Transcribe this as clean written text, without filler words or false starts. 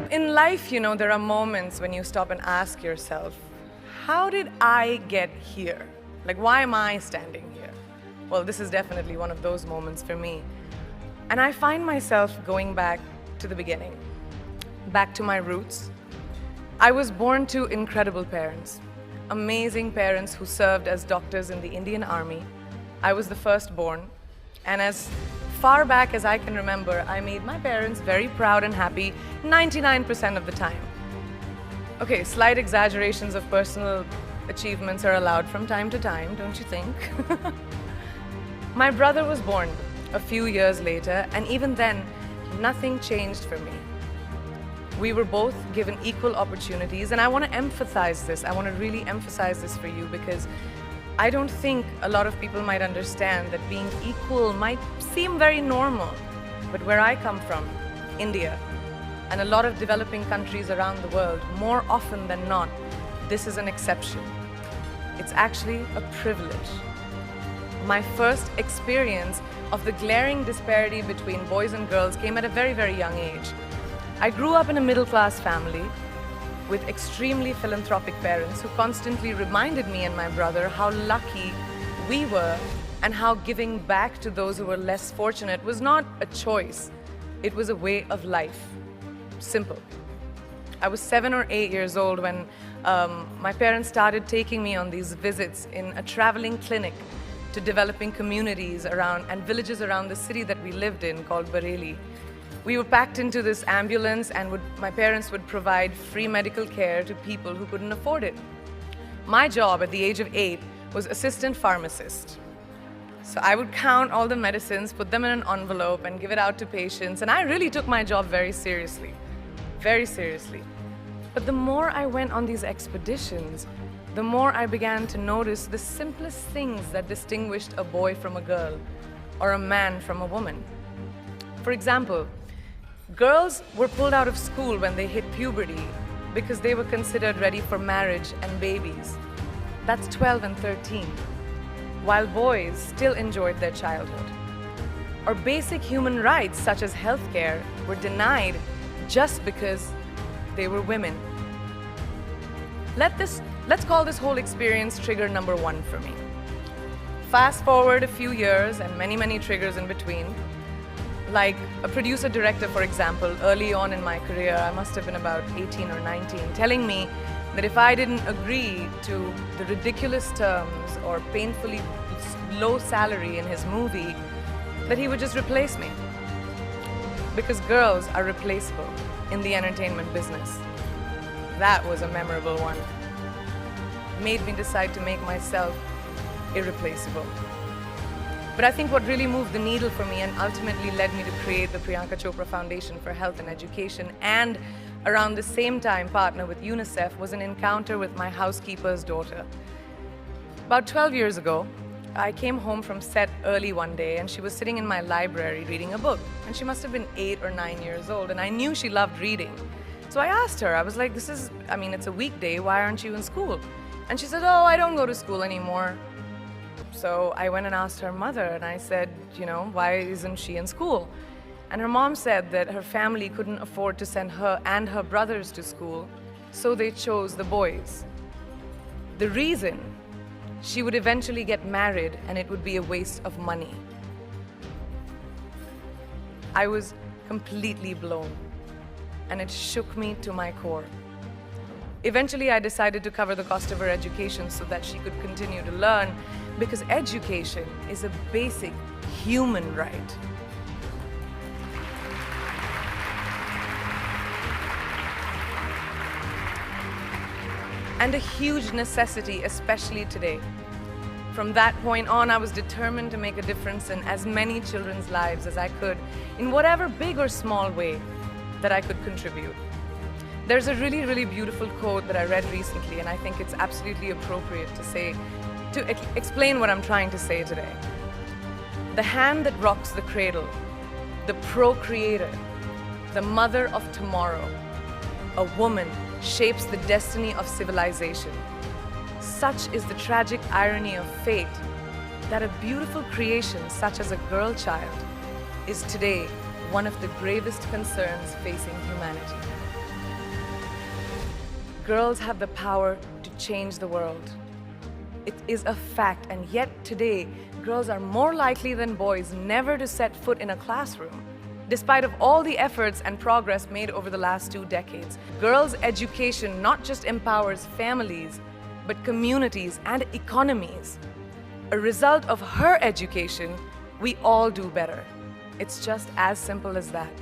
In life, there are moments when you stop and ask yourself, how did I get here? Like, why am I standing here? Well, this is definitely one of those moments for me. And I find myself going back to the beginning, back to my roots. I was born to incredible parents, amazing parents who served as doctors in the Indian Army. I was the firstborn, and as far back as I can remember, I made my parents very proud and happy 99% of the time. Okay, slight exaggerations of personal achievements are allowed from time to time, don't you think? My brother was born a few years later, and even then, nothing changed for me. We were both given equal opportunities, and I want to emphasize this. I want to really emphasize this for you because I don't think a lot of people might understand that being equal might seem very normal. But where I come from, India, and a lot of developing countries around the world, more often than not, this is an exception. It's actually a privilege. My first experience of the glaring disparity between boys and girls came at a very, very young age. I grew up in a middle-class family with extremely philanthropic parents who constantly reminded me and my brother how lucky we were and how giving back to those who were less fortunate was not a choice. It was a way of life. Simple. I was 7 or 8 years old when my parents started taking me on these visits in a traveling clinic to developing communities around and villages around the city that we lived in called Bareilly. We were packed into this ambulance and my parents would provide free medical care to people who couldn't afford it. My job at the age of 8 was assistant pharmacist. So I would count all the medicines, put them in an envelope and give it out to patients, and I really took my job very seriously, very seriously. But the more I went on these expeditions, the more I began to notice the simplest things that distinguished a boy from a girl or a man from a woman. For example, girls were pulled out of school when they hit puberty because they were considered ready for marriage and babies. That's 12 and 13, while boys still enjoyed their childhood. Or basic human rights such as healthcare were denied just because they were women. Let's call this whole experience trigger number 1 for me. Fast forward a few years and many, many triggers in between. Like a producer-director, for example, early on in my career, I must have been about 18 or 19, telling me that if I didn't agree to the ridiculous terms or painfully low salary in his movie, that he would just replace me. Because girls are replaceable in the entertainment business. That was a memorable one. It made me decide to make myself irreplaceable. But I think what really moved the needle for me and ultimately led me to create the Priyanka Chopra Foundation for Health and Education and around the same time partner with UNICEF was an encounter with my housekeeper's daughter. About 12 years ago, I came home from set early one day and she was sitting in my library reading a book. And she must have been 8 or 9 years old and I knew she loved reading. So I asked her, I was like, it's a weekday, why aren't you in school? And she said, oh, I don't go to school anymore. So I went and asked her mother and I said, why isn't she in school? And her mom said that her family couldn't afford to send her and her brothers to school, so they chose the boys. The reason, she would eventually get married and it would be a waste of money. I was completely blown and it shook me to my core. Eventually, I decided to cover the cost of her education so that she could continue to learn, because education is a basic human right. And a huge necessity, especially today. From that point on, I was determined to make a difference in as many children's lives as I could, in whatever big or small way that I could contribute. There's a really, really beautiful quote that I read recently, and I think it's absolutely appropriate to explain what I'm trying to say today. The hand that rocks the cradle, the procreator, the mother of tomorrow, a woman shapes the destiny of civilization. Such is the tragic irony of fate that a beautiful creation such as a girl child is today one of the gravest concerns facing humanity. girls have the power to change the world. It is a fact, and yet today, girls are more likely than boys never to set foot in a classroom. Despite of all the efforts and progress made over the last 2 decades, girls' education not just empowers families, but communities and economies. A result of her education, we all do better. It's just as simple as that.